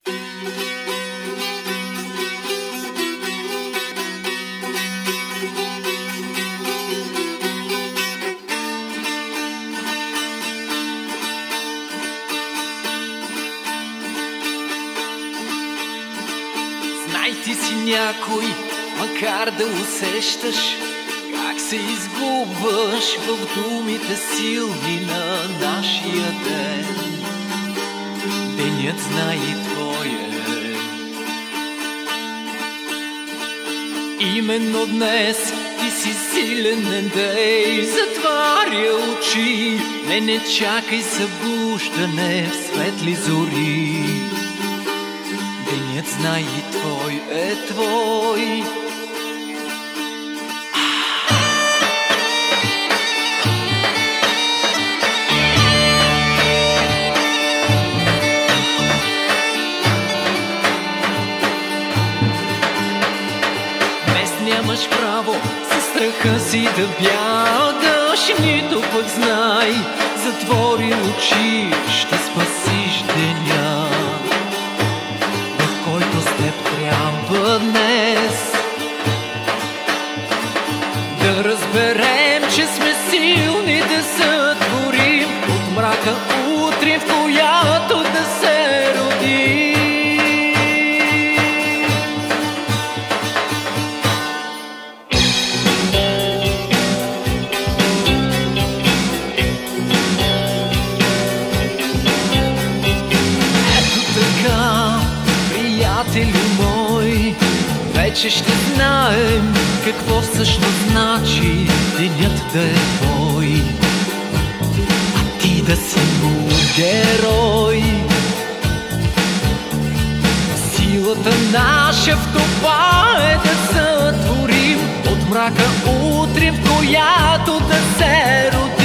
Знай, ти си някой, макар да усещаш как се изгубваш в думите силни на нашия ден. Денят знай и твое. Именно днес ти си силен, не дей затваря очи. Не чакай събуждане в светли зори. Денят знай и твой е твой. Днес нямаш право със страха си да бягаш, нито пък знай, затвори очи, ще спасиш деня, в който с теб трябва днес да разберем, че сме силни да сътворим от мрака утрин, в която да се родим. Приятели мой, вече ще знаем какво всъщност значи денят да е твой, а ти да си му герой. Силата наша в това е да сътворим от мрака утрин, в която да се родим.